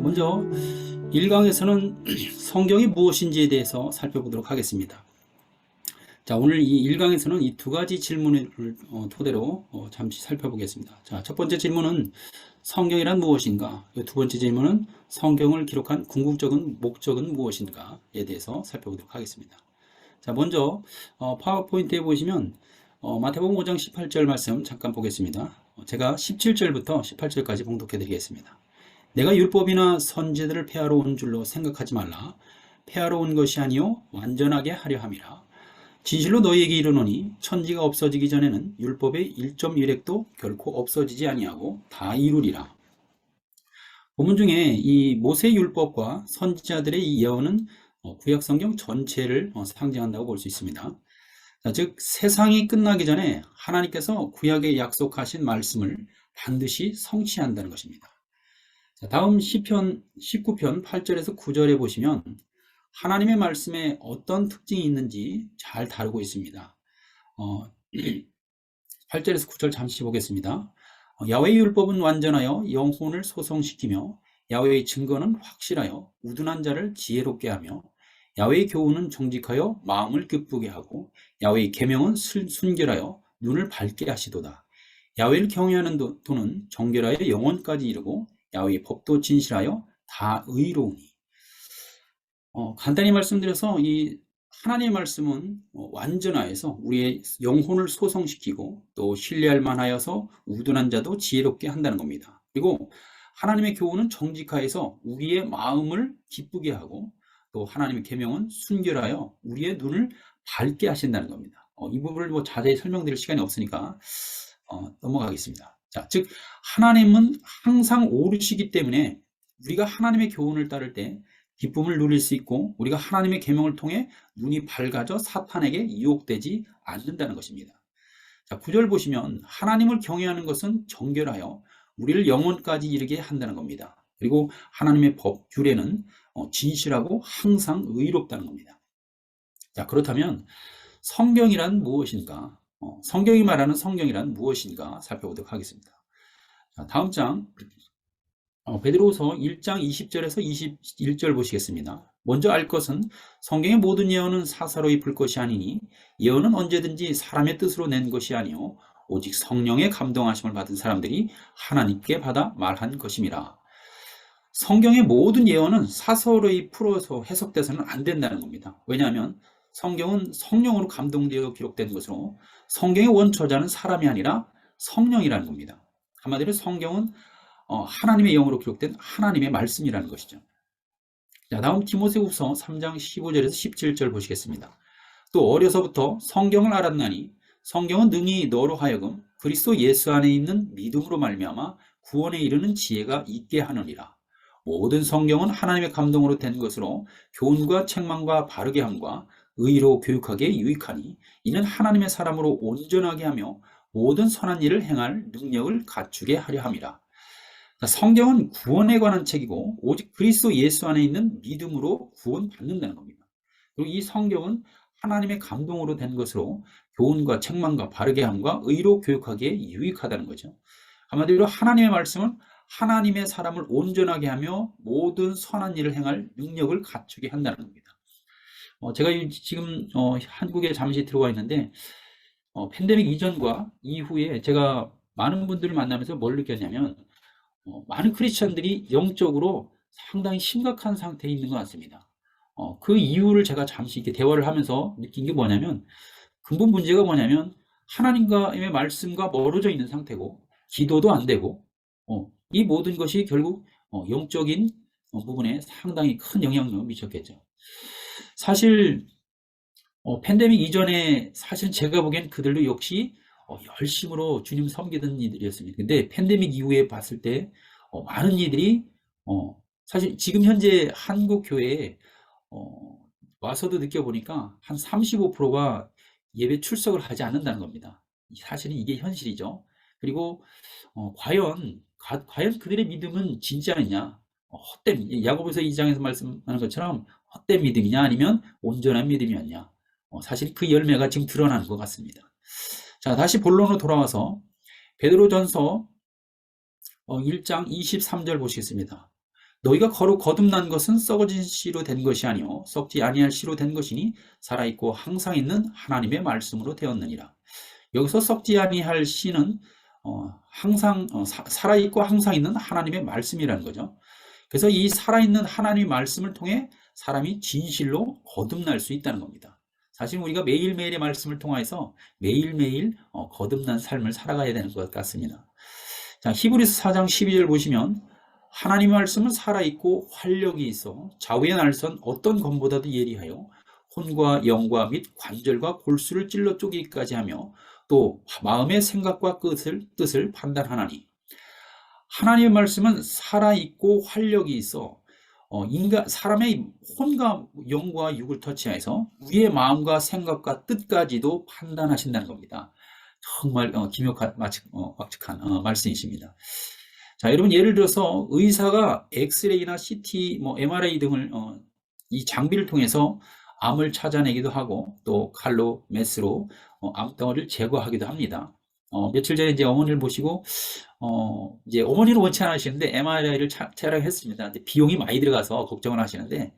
먼저 1강에서는 성경이 무엇인지에 대해서 살펴보도록 하겠습니다. 자, 오늘 이 1강에서는 이 두 가지 질문을 토대로 잠시 살펴보겠습니다. 자, 첫 번째 질문은 성경이란 무엇인가? 두 번째 질문은 성경을 기록한 궁극적인 목적은 무엇인가에 대해서 살펴보도록 하겠습니다. 자, 먼저 파워포인트에 보시면 마태복음 5장 18절 말씀 잠깐 보겠습니다. 제가 17절부터 18절까지 봉독해 드리겠습니다. 내가 율법이나 선지자들을 폐하러 온 줄로 생각하지 말라. 폐하러 온 것이 아니요 완전하게 하려 함이라. 진실로 너희에게 이르노니 천지가 없어지기 전에는 율법의 1.1획도 결코 없어지지 아니하고 다 이루리라. 본문 중에 이 모세 율법과 선지자들의 이 예언은 구약 성경 전체를 상징한다고 볼 수 있습니다. 자, 즉 세상이 끝나기 전에 하나님께서 구약에 약속하신 말씀을 반드시 성취한다는 것입니다. 자, 다음 시편 19편 8절에서 9절에 보시면 하나님의 말씀에 어떤 특징이 있는지 잘 다루고 있습니다. 8절에서 9절 잠시 보겠습니다. 야훼의 율법은 완전하여 영혼을 소성시키며 야훼의 증거는 확실하여 우둔한 자를 지혜롭게 하며 야훼의 교훈은 정직하여 마음을 기쁘게 하고 야훼의 계명은 순결하여 눈을 밝게 하시도다. 야훼를 경외하는 도는 정결하여 영혼까지 이르고 야훼의 법도 진실하여 다 의로우니. 간단히 말씀드려서 이 하나님의 말씀은 완전하여서 우리의 영혼을 소성시키고 또 신뢰할 만하여서 우둔한 자도 지혜롭게 한다는 겁니다. 그리고 하나님의 교훈은 정직하여서 우리의 마음을 기쁘게 하고 또 하나님의 계명은 순결하여 우리의 눈을 밝게 하신다는 겁니다. 이 부분을 자세히 설명드릴 시간이 없으니까 넘어가겠습니다. 자, 즉 하나님은 항상 옳으시기 때문에 우리가 하나님의 교훈을 따를 때 기쁨을 누릴 수 있고 우리가 하나님의 계명을 통해 눈이 밝아져 사탄에게 유혹되지 않는다는 것입니다. 자, 9절 보시면 하나님을 경외하는 것은 정결하여 우리를 영원까지 이르게 한다는 겁니다. 그리고 하나님의 법, 규례는 진실하고 항상 의롭다는 겁니다. 자, 그렇다면 성경이란 무엇인가? 성경이 말하는 성경이란 무엇인가 살펴보도록 하겠습니다. 자, 다음 장 베드로후서 1장 20절에서 21절 보시겠습니다. 먼저 알 것은 성경의 모든 예언은 사사로이 불 것이 아니니 예언은 언제든지 사람의 뜻으로 낸 것이 아니요 오직 성령의 감동하심을 받은 사람들이 하나님께 받아 말한 것임이라. 성경의 모든 예언은 사서로이 풀어서 해석돼서는 안 된다는 겁니다. 왜냐하면 성경은 성령으로 감동되어 기록된 것으로 성경의 원초자는 사람이 아니라 성령이라는 겁니다. 한마디로 성경은 하나님의 영으로 기록된 하나님의 말씀이라는 것이죠. 자, 다음 디모데후서 3장 15절에서 17절 보시겠습니다. 또 어려서부터 성경을 알았나니 성경은 능히 너로 하여금 그리스도 예수 안에 있는 믿음으로 말미암아 구원에 이르는 지혜가 있게 하느니라. 모든 성경은 하나님의 감동으로 된 것으로 교훈과 책망과 바르게 함과 의로 교육하기에 유익하니 이는 하나님의 사람으로 온전하게 하며 모든 선한 일을 행할 능력을 갖추게 하려 함이라. 성경은 구원에 관한 책이고 오직 그리스도 예수 안에 있는 믿음으로 구원받는다는 겁니다. 그리고 이 성경은 하나님의 감동으로 된 것으로 교훈과 책망과 바르게 함과 의로 교육하기에 유익하다는 거죠. 한마디로 하나님의 말씀은 하나님의 사람을 온전하게 하며 모든 선한 일을 행할 능력을 갖추게 한다는 겁니다. 제가 지금 한국에 잠시 들어와 있는데 팬데믹 이전과 이후에 제가 많은 분들을 만나면서 뭘 느꼈냐면 많은 크리스천들이 영적으로 상당히 심각한 상태에 있는 것 같습니다. 그 이유를 제가 잠시 이렇게 대화를 하면서 느낀 게 뭐냐면 근본 문제가 뭐냐면 하나님과의 말씀과 멀어져 있는 상태고 기도도 안 되고 이 모든 것이 결국 영적인 부분에 상당히 큰 영향력을 미쳤겠죠. 사실 팬데믹 이전에 사실 제가 보기엔 그들도 역시 열심으로 주님 섬기던 이들이었습니다. 근데 팬데믹 이후에 봤을 때 많은 이들이 사실 지금 현재 한국 교회에 와서도 느껴보니까 한 35%가 예배 출석을 하지 않는다는 겁니다. 사실은 이게 현실이죠. 그리고 과연 그들의 믿음은 진짜느냐? 헛된 야고보서 2장에서 말씀하는 것처럼 헛된 믿음이냐 아니면 온전한 믿음이었냐? 사실 그 열매가 지금 드러나는 것 같습니다. 자, 다시 본론으로 돌아와서 베드로전서 1장 23절 보시겠습니다. 너희가 거듭난 것은 썩어진 씨로 된 것이 아니요 썩지 아니할 씨로 된 것이니 살아있고 항상 있는 하나님의 말씀으로 되었느니라. 여기서 썩지 아니할 씨는 항상 살아있고 항상 있는 하나님의 말씀이라는 거죠. 그래서 이 살아있는 하나님의 말씀을 통해 사람이 진실로 거듭날 수 있다는 겁니다. 사실 우리가 매일매일의 말씀을 통해서 매일매일 거듭난 삶을 살아가야 되는 것 같습니다. 자, 히브리서 4장 12절 보시면 하나님의 말씀은 살아있고 활력이 있어 좌우의 날선 어떤 검보다도 예리하여 혼과 영과 및 관절과 골수를 찔러 쪼개기까지 하며 또 마음의 생각과 뜻을 판단하나니. 하나님의 말씀은 살아있고 활력이 있어 사람의 혼과 영과 육을 터치해서 우리의 마음과 생각과 뜻까지도 판단하신다는 겁니다. 정말 기묘한 막측한 말씀이십니다. 자, 여러분 예를 들어서 의사가 엑스레이나 CT, MRI 등을 이 장비를 통해서 암을 찾아내기도 하고 또 칼로 메스로 암덩어리를 제거하기도 합니다. 며칠 전에 이제 어머니를 모시고 이제 어머니는 원치 않으시는데 MRI를 촬영했습니다. 근데 비용이 많이 들어가서 걱정을 하시는데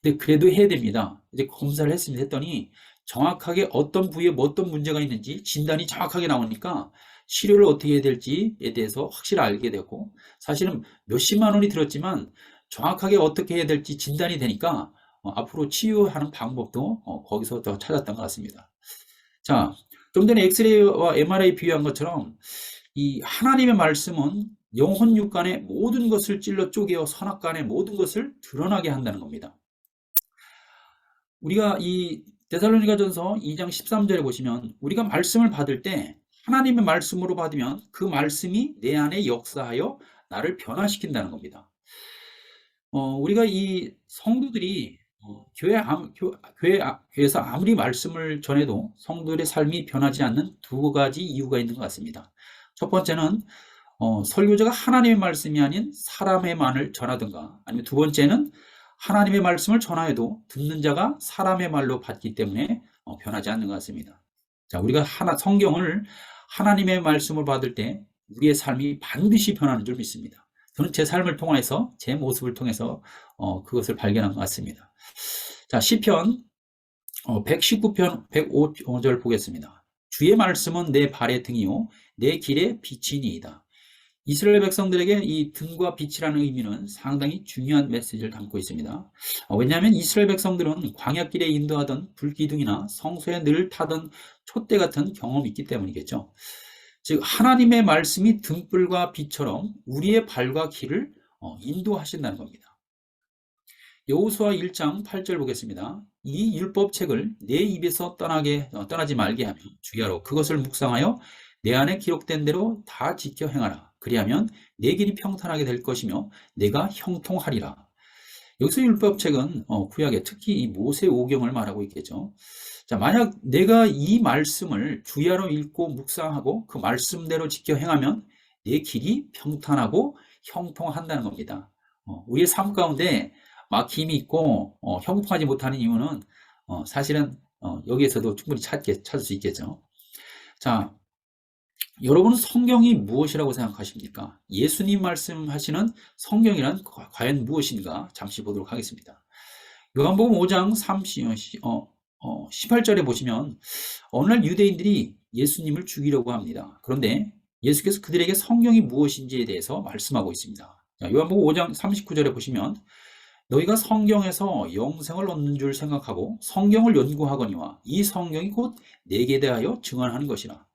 근데 그래도 해야 됩니다. 이제 검사를 했습니다. 했더니 정확하게 어떤 부위에 어떤 문제가 있는지 진단이 정확하게 나오니까 치료를 어떻게 해야 될지에 대해서 확실히 알게 되고 사실은 몇십만 원이 들었지만 정확하게 어떻게 해야 될지 진단이 되니까 앞으로 치유하는 방법도 거기서 더 찾았던 것 같습니다. 자, 좀 전에 엑스레이와 MRI 비유한 것처럼 이 하나님의 말씀은 영혼 육간의 모든 것을 찔러 쪼개어 선악간의 모든 것을 드러나게 한다는 겁니다. 우리가 이 데살로니가전서 2장 13절에 보시면 우리가 말씀을 받을 때 하나님의 말씀으로 받으면 그 말씀이 내 안에 역사하여 나를 변화시킨다는 겁니다. 우리가 이 성도들이 교회에서 아무리 말씀을 전해도 성도들의 삶이 변하지 않는 두 가지 이유가 있는 것 같습니다. 첫 번째는 설교자가 하나님의 말씀이 아닌 사람의 말을 전하든가 아니면 두 번째는 하나님의 말씀을 전하여도 듣는 자가 사람의 말로 받기 때문에 변하지 않는 것 같습니다. 자, 우리가 성경을 하나님의 말씀을 받을 때 우리의 삶이 반드시 변하는 줄 믿습니다. 저는 제 삶을 통해서 제 모습을 통해서 그것을 발견한 것 같습니다. 자, 시편 119편 105절 보겠습니다. 주의 말씀은 내 발의 등이요 내 길의 빛이니이다. 이스라엘 백성들에게 이 등과 빛이라는 의미는 상당히 중요한 메시지를 담고 있습니다. 왜냐하면 이스라엘 백성들은 광야길에 인도하던 불기둥이나 성소에 늘 타던 촛대 같은 경험이 있기 때문이겠죠. 즉 하나님의 말씀이 등불과 빛처럼 우리의 발과 길을 인도하신다는 겁니다. 여호수아 1장 8절 보겠습니다. 이 율법책을 내 입에서 떠나지 말게 하며 주야로 그것을 묵상하여 내 안에 기록된 대로 다 지켜 행하라. 그리하면 내 길이 평탄하게 될 것이며 내가 형통하리라. 여기서 율법책은 구약에 특히 이 모세오경을 말하고 있겠죠. 자, 만약 내가 이 말씀을 주야로 읽고 묵상하고 그 말씀대로 지켜 행하면 내 길이 평탄하고 형통한다는 겁니다. 우리의 삶 가운데 막힘이 있고 형통하지 못하는 이유는 사실은 여기에서도 충분히 찾을 수 있겠죠. 자, 여러분은 성경이 무엇이라고 생각하십니까? 예수님 말씀하시는 성경이란 과연 무엇인가 잠시 보도록 하겠습니다. 요한복음 5장 18절에 보시면 어느 날 유대인들이 예수님을 죽이려고 합니다. 그런데 예수께서 그들에게 성경이 무엇인지에 대해서 말씀하고 있습니다. 요한복음 5장 39절에 보시면 너희가 성경에서 영생을 얻는 줄 생각하고 성경을 연구하거니와 이 성경이 곧 내게 대하여 증언하는 것이라.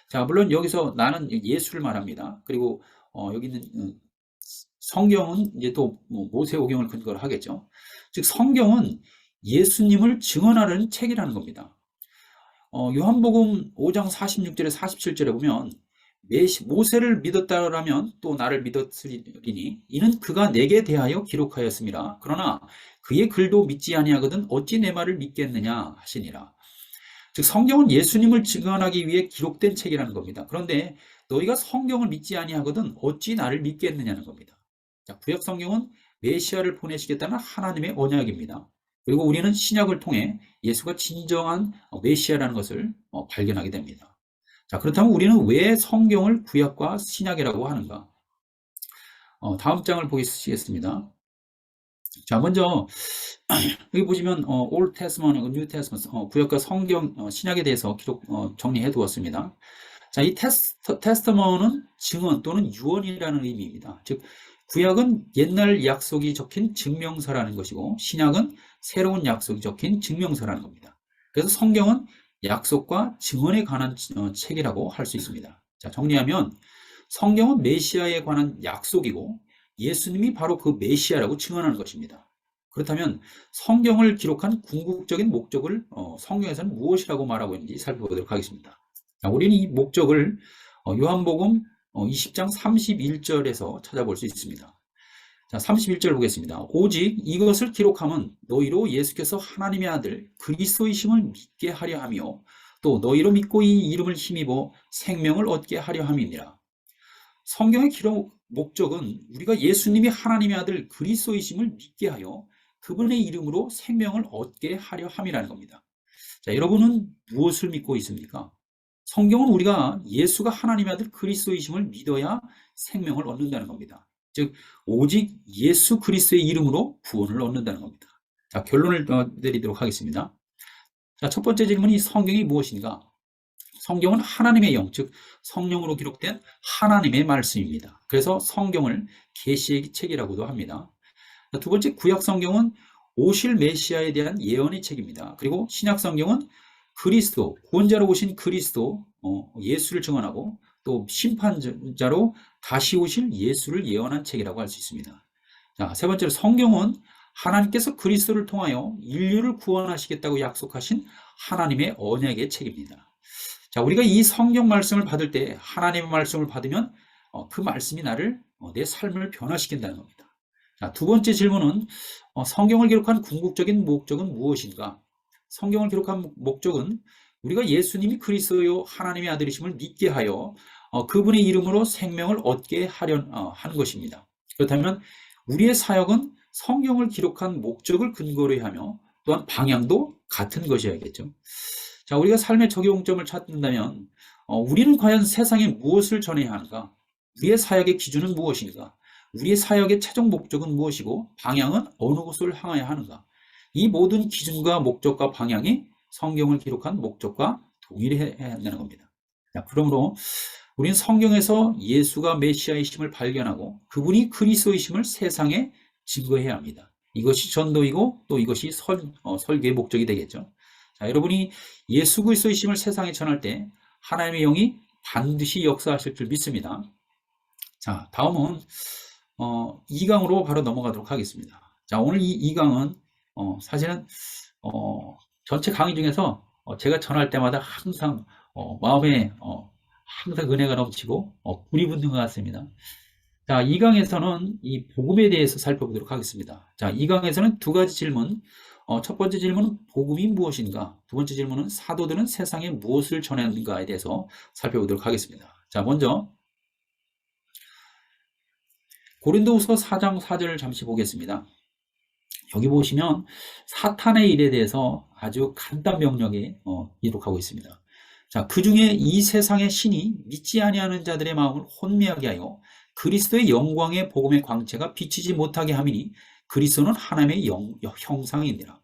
자, 물론 여기서 나는 예수를 말합니다. 그리고 여기 있는 성경은 이제 또 모세오경을 근거로 하겠죠. 즉 성경은 예수님을 증언하는 책이라는 겁니다. 요한복음 5장 46절에 47절에 보면 모세를 믿었다라면 또 나를 믿었으리니 이는 그가 내게 대하여 기록하였습니다. 그러나 그의 글도 믿지 아니하거든 어찌 내 말을 믿겠느냐 하시니라. 즉 성경은 예수님을 증언하기 위해 기록된 책이라는 겁니다. 그런데 너희가 성경을 믿지 아니하거든 어찌 나를 믿겠느냐는 겁니다. 자, 구약 성경은 메시아를 보내시겠다는 하나님의 언약입니다. 그리고 우리는 신약을 통해 예수가 진정한 메시아라는 것을 발견하게 됩니다. 자, 그렇다면 우리는 왜 성경을 구약과 신약이라고 하는가? 다음 장을 보시겠습니다. 자, 먼저 여기 보시면 Old Testament, New Testament, 구약과 성경, 신약에 대해서 기록 정리해 두었습니다. 자, 이 테스터먼은 증언 또는 유언이라는 의미입니다. 즉, 구약은 옛날 약속이 적힌 증명서라는 것이고, 신약은 새로운 약속이 적힌 증명서라는 겁니다. 그래서 성경은 약속과 증언에 관한 책이라고 할 수 있습니다. 자, 정리하면 성경은 메시아에 관한 약속이고, 예수님이 바로 그 메시아라고 증언하는 것입니다. 그렇다면 성경을 기록한 궁극적인 목적을 성경에서는 무엇이라고 말하고 있는지 살펴보도록 하겠습니다. 자, 우리는 이 목적을 요한복음 20장 31절에서 찾아볼 수 있습니다. 자, 31절 보겠습니다. 오직 이것을 기록함은 너희로 예수께서 하나님의 아들 그리스도이심을 믿게 하려 하며 또 너희로 믿고 이 이름을 힘입어 생명을 얻게 하려 함이니라. 성경의 기록 목적은 우리가 예수님이 하나님의 아들 그리스도이심을 믿게 하여 그분의 이름으로 생명을 얻게 하려 함이라는 겁니다. 자, 여러분은 무엇을 믿고 있습니까? 성경은 우리가 예수가 하나님의 아들 그리스도이심을 믿어야 생명을 얻는다는 겁니다. 즉 오직 예수 그리스도의 이름으로 구원을 얻는다는 겁니다. 자, 결론을 내리도록 하겠습니다. 자, 첫 번째 질문이 성경이 무엇인가? 성경은 하나님의 영, 즉 성령으로 기록된 하나님의 말씀입니다. 그래서 성경을 계시의 책이라고도 합니다. 자, 두 번째, 구약 성경은 오실 메시아에 대한 예언의 책입니다. 그리고 신약 성경은 그리스도, 구원자로 오신 그리스도, 예수를 증언하고 또 심판자로 다시 오실 예수를 예언한 책이라고 할 수 있습니다. 자, 세 번째로 성경은 하나님께서 그리스도를 통하여 인류를 구원하시겠다고 약속하신 하나님의 언약의 책입니다. 자, 우리가 이 성경 말씀을 받을 때 하나님의 말씀을 받으면 그 말씀이 나를 내 삶을 변화시킨다는 겁니다. 자, 두 번째 질문은 성경을 기록한 궁극적인 목적은 무엇인가? 성경을 기록한 목적은 우리가 예수님이 그리스도요 하나님의 아들이심을 믿게 하여 그분의 이름으로 생명을 얻게 하려 하는 것입니다. 그렇다면 우리의 사역은 성경을 기록한 목적을 근거로 하며 또한 방향도 같은 것이어야겠죠. 자, 우리가 삶의 적용점을 찾는다면 우리는 과연 세상에 무엇을 전해야 하는가? 우리의 사역의 기준은 무엇인가? 우리의 사역의 최종 목적은 무엇이고 방향은 어느 곳을 향하여 하는가? 이 모든 기준과 목적과 방향이 성경을 기록한 목적과 동일해야 한다는 겁니다. 자, 그러므로 우리는 성경에서 예수가 메시아이심을 발견하고 그분이 그리스도이심을 세상에 증거해야 합니다. 이것이 전도이고 또 이것이 설교의 목적이 되겠죠. 자, 여러분이 예수 그리스도이심을 세상에 전할 때 하나님의 영이 반드시 역사하실 줄 믿습니다. 자, 다음은 2강으로 바로 넘어가도록 하겠습니다. 자, 오늘 이 2강은 사실은 전체 강의 중에서 제가 전할 때마다 항상 마음에 항상 은혜가 넘치고 불이 붙는 것 같습니다. 자, 2강에서는 이 복음에 대해서 살펴보도록 하겠습니다. 자, 2강에서는 두 가지 질문. 첫 번째 질문은 복음이 무엇인가? 두 번째 질문은 사도들은 세상에 무엇을 전하는가에 대해서 살펴보도록 하겠습니다. 자, 먼저 고린도후서 4장 4절을 잠시 보겠습니다. 여기 보시면 사탄의 일에 대해서 아주 간단 명령에 기록하고 있습니다. 자, 그 중에 이 세상의 신이 믿지 아니하는 자들의 마음을 혼미하게 하여 그리스도의 영광의 복음의 광채가 비치지 못하게 함이니 그리스도는 하나님의 형상이니라.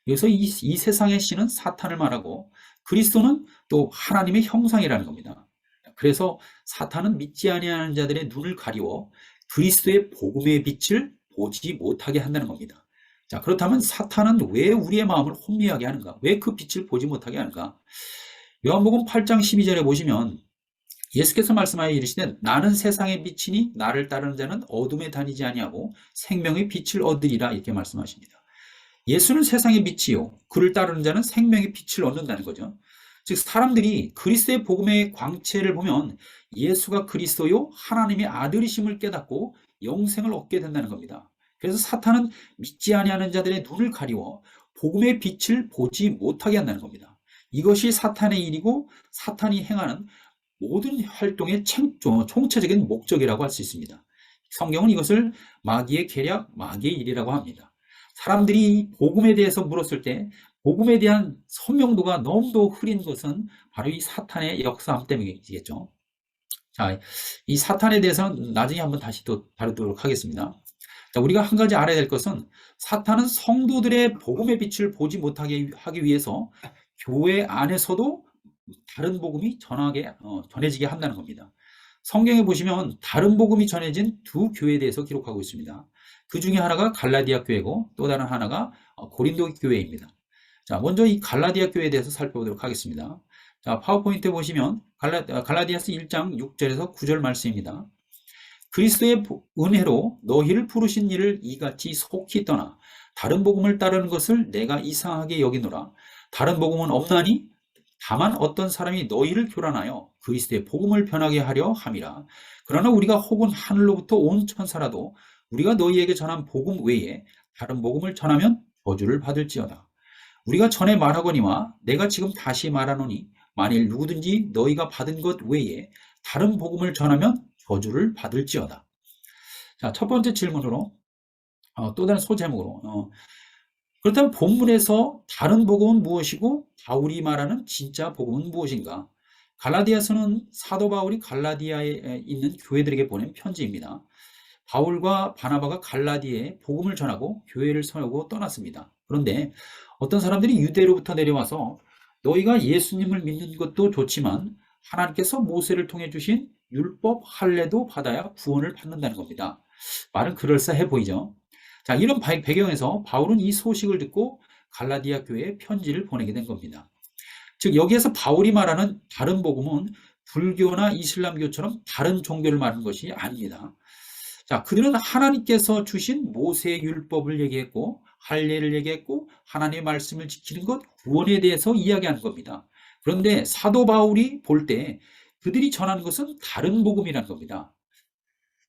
여기서 이 세상의 신은 사탄을 말하고 그리스도는 또 하나님의 형상이라는 겁니다. 그래서 사탄은 믿지 아니하는 자들의 눈을 가리워 그리스도의 복음의 빛을 보지 못하게 한다는 겁니다. 자, 그렇다면 사탄은 왜 우리의 마음을 혼미하게 하는가? 왜 그 빛을 보지 못하게 하는가? 요한복음 8장 12절에 보시면 예수께서 말씀하여 이르시되 나는 세상의 빛이니 나를 따르는 자는 어둠에 다니지 아니하고 생명의 빛을 얻으리라 이렇게 말씀하십니다. 예수는 세상의 빛이요 그를 따르는 자는 생명의 빛을 얻는다는 거죠. 즉 사람들이 그리스도의 복음의 광채를 보면 예수가 그리스도요 하나님의 아들이심을 깨닫고 영생을 얻게 된다는 겁니다. 그래서 사탄은 믿지 아니하는 자들의 눈을 가리워 복음의 빛을 보지 못하게 한다는 겁니다. 이것이 사탄의 일이고 사탄이 행하는 모든 활동의 총체적인 목적이라고 할 수 있습니다. 성경은 이것을 마귀의 계략, 마귀의 일이라고 합니다. 사람들이 복음에 대해서 물었을 때 복음에 대한 선명도가 너무도 흐린 것은 바로 이 사탄의 역사함 때문이겠죠. 자, 이 사탄에 대해서는 나중에 한번 다시 또 다루도록 하겠습니다. 자, 우리가 한 가지 알아야 될 것은 사탄은 성도들의 복음의 빛을 보지 못하게 하기 위해서 교회 안에서도 다른 복음이 전해지게 한다는 겁니다. 성경에 보시면 다른 복음이 전해진 두 교회에 대해서 기록하고 있습니다. 그 중에 하나가 갈라디아 교회고 또 다른 하나가 고린도 교회입니다. 자, 먼저 이 갈라디아 교회에 대해서 살펴보도록 하겠습니다. 자, 파워포인트 보시면 갈라디아서 1장 6절에서 9절 말씀입니다. 그리스도의 은혜로 너희를 부르신 이를 이같이 속히 떠나 다른 복음을 따르는 것을 내가 이상하게 여기노라. 다른 복음은 없나니 다만 어떤 사람이 너희를 교란하여 그리스도의 복음을 변하게 하려 함이라. 그러나 우리가 혹은 하늘로부터 온 천사라도 우리가 너희에게 전한 복음 외에 다른 복음을 전하면 저주를 받을지어다. 우리가 전에 말하거니와 내가 지금 다시 말하노니 만일 누구든지 너희가 받은 것 외에 다른 복음을 전하면 저주를 받을지어다. 자, 첫 번째 질문으로 또 다른 소제목으로 그렇다면 본문에서 다른 복음은 무엇이고 바울이 말하는 진짜 복음은 무엇인가? 갈라디아서는 사도 바울이 갈라디아에 있는 교회들에게 보낸 편지입니다. 바울과 바나바가 갈라디아에 복음을 전하고 교회를 세우고 떠났습니다. 그런데 어떤 사람들이 유대로부터 내려와서 너희가 예수님을 믿는 것도 좋지만 하나님께서 모세를 통해 주신 율법 할례도 받아야 구원을 받는다는 겁니다. 말은 그럴싸해 보이죠? 자, 이런 배경에서 바울은 이 소식을 듣고 갈라디아 교회에 편지를 보내게 된 겁니다. 즉 여기에서 바울이 말하는 다른 복음은 불교나 이슬람교처럼 다른 종교를 말하는 것이 아닙니다. 자, 그들은 하나님께서 주신 모세의 율법을 얘기했고 할례를 얘기했고 하나님의 말씀을 지키는 것, 구원에 대해서 이야기하는 겁니다. 그런데 사도 바울이 볼 때 그들이 전하는 것은 다른 복음이라는 겁니다.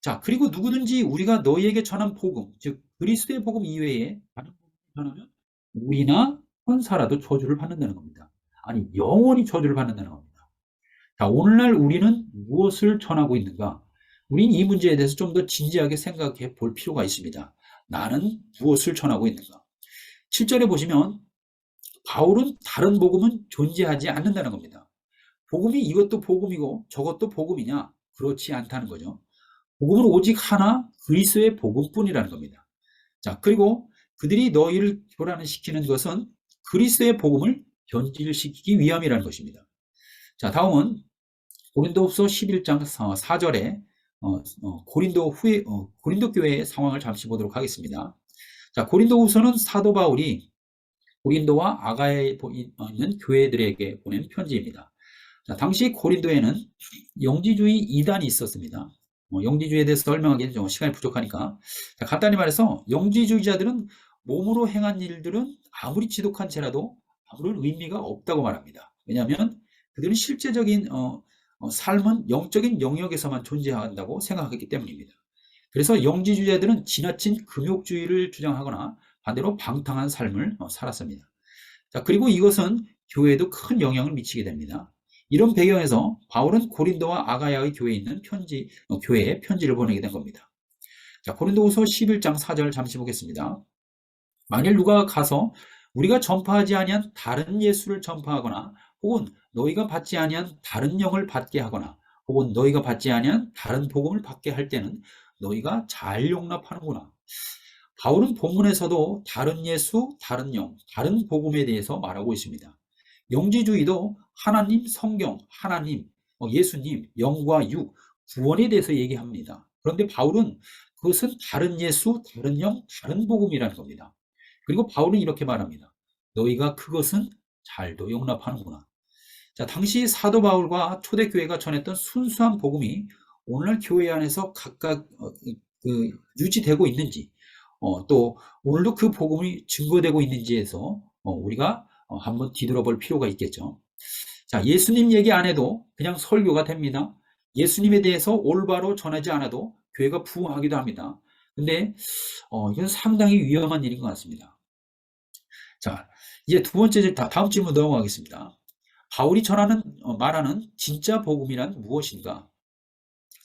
자, 그리고 누구든지 우리가 너희에게 전한 복음, 즉 그리스도의 복음 이외에 다른 복음을 전하면 우리나 천사라도 저주를 받는다는 겁니다. 아니, 영원히 저주를 받는다는 겁니다. 자, 오늘날 우리는 무엇을 전하고 있는가? 우리는 이 문제에 대해서 좀 더 진지하게 생각해 볼 필요가 있습니다. 나는 무엇을 전하고 있는가? 7절에 보시면 바울은 다른 복음은 존재하지 않는다는 겁니다. 복음이 이것도 복음이고 저것도 복음이냐? 그렇지 않다는 거죠. 복음은 오직 하나 그리스도의 복음뿐이라는 겁니다. 자, 그리고 그들이 너희를 교란시키는 것은 그리스도의 복음을 변질시키기 위함이라는 것입니다. 자, 다음은 고린도후서 11장 4절에 고린도 교회의 상황을 잠시 보도록 하겠습니다. 자, 고린도후서는 사도 바울이 고린도와 아가야에 있는 교회들에게 보낸 편지입니다. 자, 당시 고린도에는 영지주의 이단이 있었습니다. 영지주의에 대해서 설명하기는 좀 시간이 부족하니까. 자, 간단히 말해서 영지주의자들은 몸으로 행한 일들은 아무리 지독한 죄라도 아무런 의미가 없다고 말합니다. 왜냐하면 그들은 실제적인 삶은 영적인 영역에서만 존재한다고 생각하기 때문입니다. 그래서 영지주의자들은 지나친 금욕주의를 주장하거나 반대로 방탕한 삶을 살았습니다. 자, 그리고 이것은 교회에도 큰 영향을 미치게 됩니다. 이런 배경에서 바울은 고린도와 아가야의 교회에 있는 교회에 편지를 보내게 된 겁니다. 자, 고린도후서 11장 4절 잠시 보겠습니다. 만일 누가 가서 우리가 전파하지 아니한 다른 예수를 전파하거나 혹은 너희가 받지 아니한 다른 영을 받게 하거나 혹은 너희가 받지 아니한 다른 복음을 받게 할 때는 너희가 잘 용납하는구나. 바울은 본문에서도 다른 예수, 다른 영, 다른 복음에 대해서 말하고 있습니다. 영지주의도 하나님, 성경, 하나님, 예수님, 영과 육, 구원에 대해서 얘기합니다. 그런데 바울은 그것은 다른 예수, 다른 영, 다른 복음이라는 겁니다. 그리고 바울은 이렇게 말합니다. 너희가 그것은 잘도 용납하는구나. 자, 당시 사도 바울과 초대교회가 전했던 순수한 복음이 오늘날 교회 안에서 각각 유지되고 있는지, 또 오늘도 그 복음이 증거되고 있는지에서 우리가 한번 뒤돌아볼 필요가 있겠죠. 자, 예수님 얘기 안 해도 그냥 설교가 됩니다. 예수님에 대해서 올바로 전하지 않아도 교회가 부흥하기도 합니다. 근데 이건 상당히 위험한 일인 것 같습니다. 자, 이제 두 번째 다음 질문 넘어가겠습니다. 바울이 말하는 진짜 복음이란 무엇인가?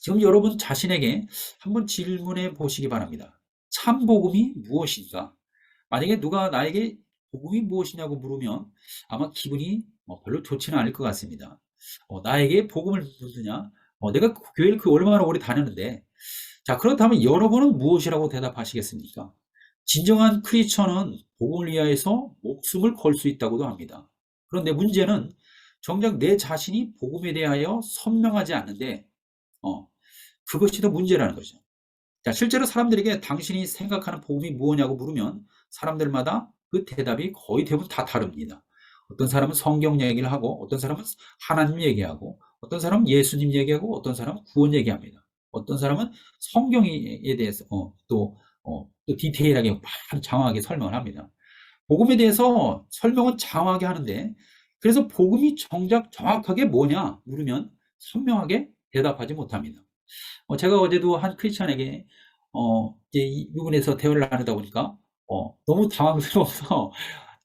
지금 여러분 자신에게 한번 질문해 보시기 바랍니다. 참 복음이 무엇인가? 만약에 누가 나에게 복음이 무엇이냐고 물으면 아마 기분이 별로 좋지는 않을 것 같습니다. 나에게 복음을 묻느냐? 내가 교회를 얼마나 오래 다녔는데 자, 그렇다면 여러분은 무엇이라고 대답하시겠습니까? 진정한 크리스천은 복음을 위하여서 목숨을 걸 수 있다고도 합니다. 그런데 문제는 정작 내 자신이 복음에 대하여 선명하지 않는데 어, 그것이 더 문제라는 거죠. 자, 실제로 사람들에게 당신이 생각하는 복음이 무엇냐고 물으면 사람들마다 그 대답이 거의 대부분 다 다릅니다. 어떤 사람은 성경 얘기를 하고, 어떤 사람은 하나님 얘기하고, 어떤 사람은 예수님 얘기하고, 어떤 사람은 구원 얘기합니다. 어떤 사람은 성경에 대해서 또 디테일하게 장황하게 설명을 합니다. 복음에 대해서 설명은 장황하게 하는데, 그래서 복음이 정작 정확하게 뭐냐 물으면 선명하게 대답하지 못합니다. 제가 어제도 한 크리스찬에게 이제 이 부분에서 대화를 나누다 보니까 너무 당황스러워서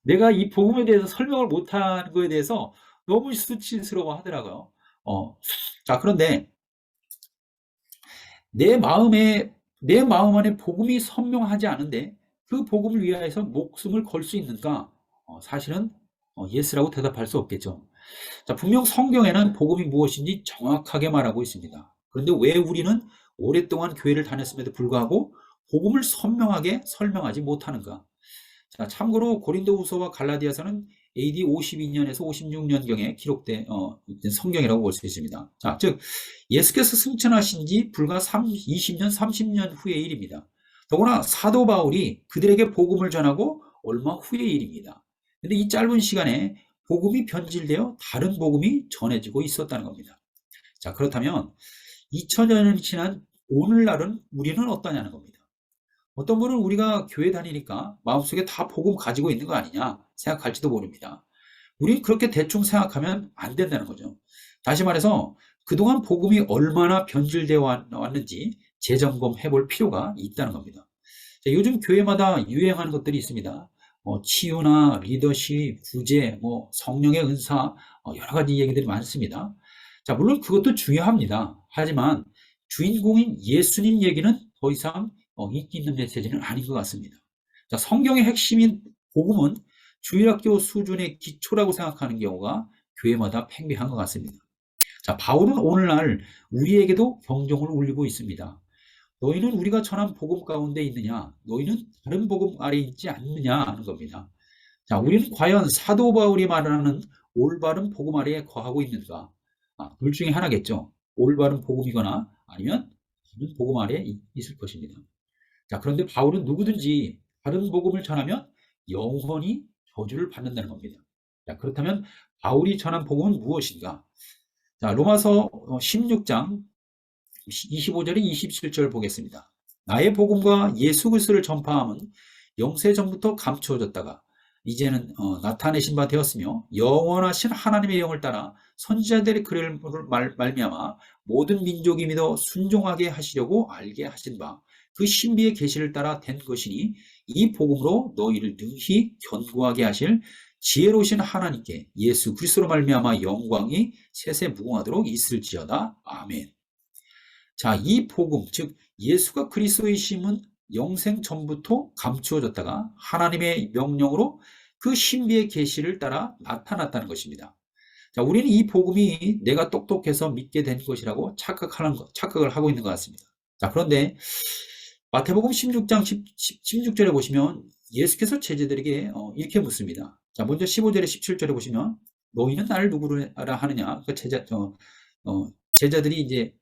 내가 이 복음에 대해서 설명을 못한 거에 대해서 너무 수치스러워 하더라고요. 어, 자, 그런데 내 마음 안에 복음이 선명하지 않은데 그 복음을 위하여서 목숨을 걸 수 있는가? 사실은 예스라고 대답할 수 없겠죠. 자, 분명 성경에는 복음이 무엇인지 정확하게 말하고 있습니다. 그런데 왜 우리는 오랫동안 교회를 다녔음에도 불구하고 복음을 선명하게 설명하지 못하는가? 자, 참고로 고린도후서와 갈라디아서는 AD 52년에서 56년경에 기록된 성경이라고 볼 수 있습니다. 자, 즉 예수께서 승천하신 지 불과 20년, 30년 후의 일입니다. 더구나 사도 바울이 그들에게 복음을 전하고 얼마 후의 일입니다. 근데 이 짧은 시간에 복음이 변질되어 다른 복음이 전해지고 있었다는 겁니다. 자, 그렇다면 2000년이 지난 오늘날은 우리는 어떠냐는 겁니다. 어떤 분은 우리가 교회 다니니까 마음속에 다 복음 가지고 있는 거 아니냐 생각할지도 모릅니다. 우리 그렇게 대충 생각하면 안 된다는 거죠. 다시 말해서 그동안 복음이 얼마나 변질되어 왔는지 재점검해 볼 필요가 있다는 겁니다. 자, 요즘 교회마다 유행하는 것들이 있습니다. 치유나 리더십, 구제, 성령의 은사, 여러 가지 얘기들이 많습니다. 자, 물론 그것도 중요합니다. 하지만 주인공인 예수님 얘기는 더 이상 인기 있는 메시지는 아닌 것 같습니다. 자, 성경의 핵심인 복음은 주일학교 수준의 기초라고 생각하는 경우가 교회마다 팽배한 것 같습니다. 자, 바울은 오늘날 우리에게도 경종을 울리고 있습니다. 너희는 우리가 전한 복음 가운데 있느냐? 너희는 다른 복음 아래 있지 않느냐? 하는 겁니다. 자, 우리는 과연 사도 바울이 말하는 올바른 복음 아래에 거하고 있는가? 둘 중에 하나겠죠. 올바른 복음이거나 아니면 다른 복음 아래에 있을 것입니다. 자, 그런데 바울은 누구든지 다른 복음을 전하면 영원히 저주를 받는다는 겁니다. 자, 그렇다면 바울이 전한 복음은 무엇인가? 자, 로마서 16장 25절에 27절 보겠습니다. 나의 복음과 예수 그리스도를 전파함은 영세 전부터 감추어졌다가 이제는 나타내신 바 되었으며 영원하신 하나님의 영을 따라 선지자들의 글을 말미암아 모든 민족이 믿어 순종하게 하시려고 알게 하신 바 그 신비의 계시를 따라 된 것이니 이 복음으로 너희를 능히 견고하게 하실 지혜로우신 하나님께 예수 그리스도로 말미암아 영광이 세세 무궁하도록 있을지어다. 아멘. 자, 이 복음, 즉 예수가 그리스도이심은 영생 전부터 감추어졌다가 하나님의 명령으로 그 신비의 계시를 따라 나타났다는 것입니다. 자, 우리는 이 복음이 내가 똑똑해서 믿게 된 것이라고 착각을 하고 있는 것 같습니다. 자, 그런데 마태복음 16장 16절에 보시면 예수께서 제자들에게 이렇게 묻습니다. 자, 먼저 15절에 17절에 보시면 너희는 나를 누구라 하느냐? 그 제자들이 이제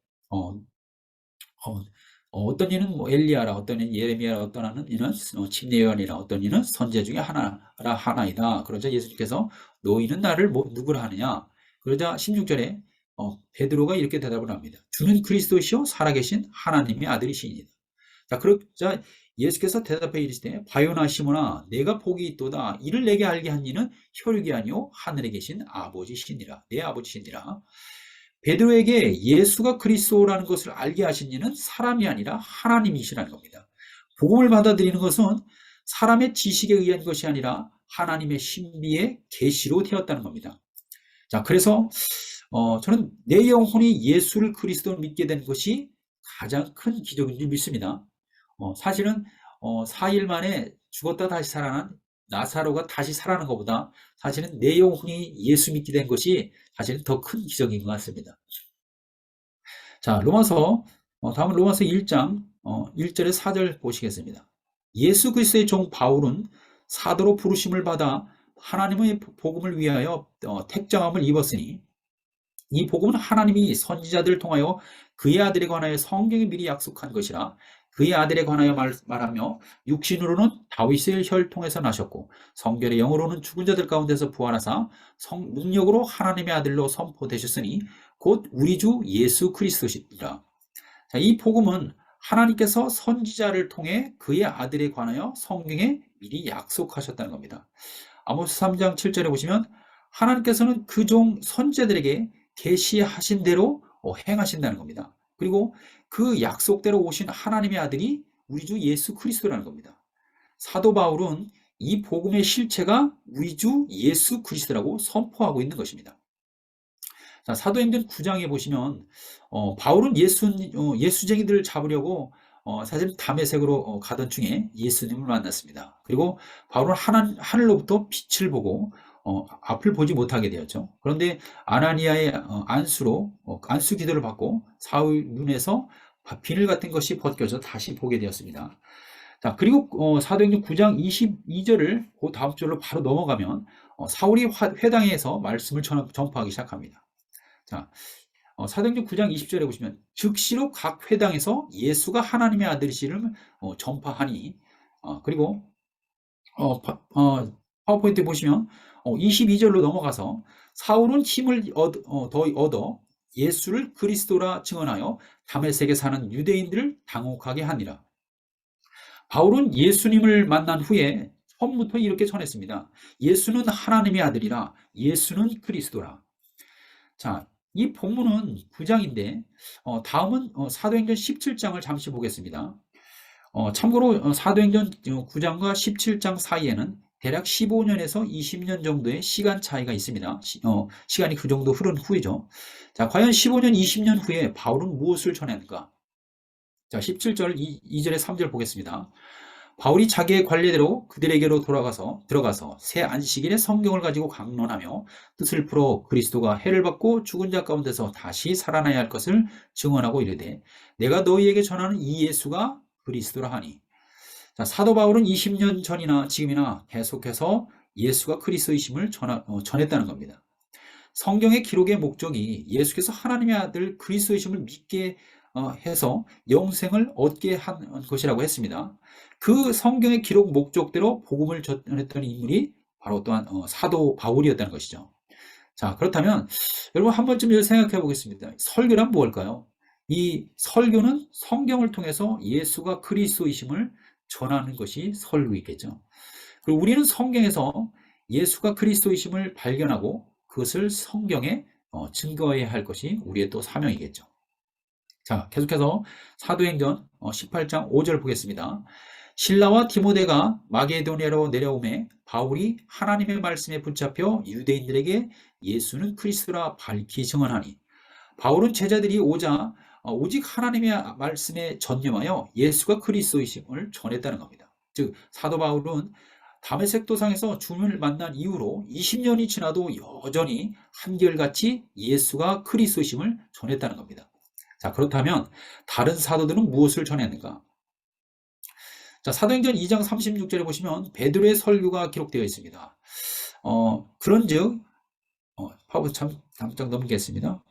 어떤 이는 엘리야라, 어떤 이는 예레미야라, 어떤 이는 침례요한이라, 어떤 이는 선지자 중에 하나라 하나이다. 그러자 예수님께서 너희는 나를 누구라 하느냐? 그러자 16절에 베드로가 이렇게 대답을 합니다. 주는 그리스도시요 살아계신 하나님의 아들이시니이다. 자, 그러자 예수께서 대답해 이르시되 바요나 시몬아 내가 복이 있도다. 이를 내게 알게 한 이는 혈육이 아니요 하늘에 계신 아버지시니라. 내 아버지시니라. 베드로에게 예수가 그리스도라는 것을 알게 하신 이는 사람이 아니라 하나님이시라는 겁니다. 복음을 받아들이는 것은 사람의 지식에 의한 것이 아니라 하나님의 신비의 계시로 되었다는 겁니다. 자, 그래서 저는 내 영혼이 예수를 그리스도를 믿게 된 것이 가장 큰 기적인 줄 믿습니다. 사실은 4일 만에 죽었다 다시 살아난 나사로가 다시 살아난 것보다 사실은 내 영혼이 예수 믿게 된 것이 사실은 더 큰 기적인 것 같습니다. 자, 다음은 로마서 1장 1절에 4절 보시겠습니다. 예수 그리스도의 종 바울은 사도로 부르심을 받아 하나님의 복음을 위하여 택정함을 입었으니 이 복음은 하나님이 선지자들을 통하여 그의 아들에 관하여 성경에 미리 약속한 것이라. 그의 아들에 관하여 말하며 육신으로는 다윗의 혈통에서 나셨고 성결의 영으로는 죽은 자들 가운데서 부활하사 능력으로 하나님의 아들로 선포되셨으니 곧 우리 주 예수 그리스도시니라. 자, 이 복음은 하나님께서 선지자를 통해 그의 아들에 관하여 성경에 미리 약속하셨다는 겁니다. 아모스 3장 7절에 보시면 하나님께서는 그 종 선지자들에게 계시하신 대로 행하신다는 겁니다. 그리고 그 약속대로 오신 하나님의 아들이 우리 주 예수 그리스도라는 겁니다. 사도 바울은 이 복음의 실체가 우리 주 예수 그리스도라고 선포하고 있는 것입니다. 자, 사도행전 9장에 보시면 바울은 예수쟁이들을 잡으려고 사실 다메섹으로 가던 중에 예수님을 만났습니다. 그리고 바울은 하늘로부터 빛을 보고 앞을 보지 못하게 되었죠. 그런데 아나니아의 안수로 안수 기도를 받고 사울 눈에서 비늘 같은 것이 벗겨져 다시 보게 되었습니다. 자, 그리고 사도행전 9장 22절을 그 다음 절로 바로 넘어가면 사울이 회당에서 말씀을 전파하기 시작합니다. 자, 사도행전 9장 20절에 보시면 즉시로 각 회당에서 예수가 하나님의 아들이심을 전파하니, 그리고 파워포인트 보시면 22절로 넘어가서 사울은 힘을 더 얻어 예수를 그리스도라 증언하여 다메섹에 사는 유대인들을 당혹하게 하니라. 바울은 예수님을 만난 후에 처음부터 이렇게 전했습니다. 예수는 하나님의 아들이라, 예수는 그리스도라. 자, 이 본문은 9장인데 다음은 사도행전 17장을 잠시 보겠습니다. 참고로 사도행전 9장과 17장 사이에는 대략 15년에서 20년 정도의 시간 차이가 있습니다. 시간이 그 정도 흐른 후이죠. 자, 과연 15년, 20년 후에 바울은 무엇을 전했는가? 자, 17절 2절에 3절 보겠습니다. 바울이 자기의 관례대로 그들에게로 들어가서 새 안식일에 성경을 가지고 강론하며 뜻을 풀어 그리스도가 해를 받고 죽은 자 가운데서 다시 살아나야 할 것을 증언하고 이르되 내가 너희에게 전하는 이 예수가 그리스도라 하니. 자, 사도 바울은 20년 전이나 지금이나 계속해서 예수가 그리스도이심을 전했다는 겁니다. 성경의 기록의 목적이 예수께서 하나님의 아들 그리스도이심을 믿게 해서 영생을 얻게 한 것이라고 했습니다. 그 성경의 기록 목적대로 복음을 전했던 인물이 바로 또한 사도 바울이었다는 것이죠. 자, 그렇다면 여러분 한 번쯤 생각해 보겠습니다. 설교란 무엇일까요? 이 설교는 성경을 통해서 예수가 그리스도이심을 전하는 것이 설교이겠죠. 그리고 우리는 성경에서 예수가 그리스도이심을 발견하고 그것을 성경에 증거해야 할 것이 우리의 또 사명이겠죠. 자, 계속해서 사도행전 18장 5절 보겠습니다. 실라와 디모데가 마게도냐로 내려오매 바울이 하나님의 말씀에 붙잡혀 유대인들에게 예수는 그리스도라 밝히 증언하니. 바울은 제자들이 오자 오직 하나님의 말씀에 전념하여 예수가 그리스도이심을 전했다는 겁니다. 즉 사도 바울은 다메섹 도상에서 주님을 만난 이후로 20년이 지나도 여전히 한결같이 예수가 그리스도이심을 전했다는 겁니다. 자, 그렇다면 다른 사도들은 무엇을 전했는가? 자, 사도행전 2장 36절에 보시면 베드로의 설교가 기록되어 있습니다. 그런즉 파워 잠깐 넘기겠습니다.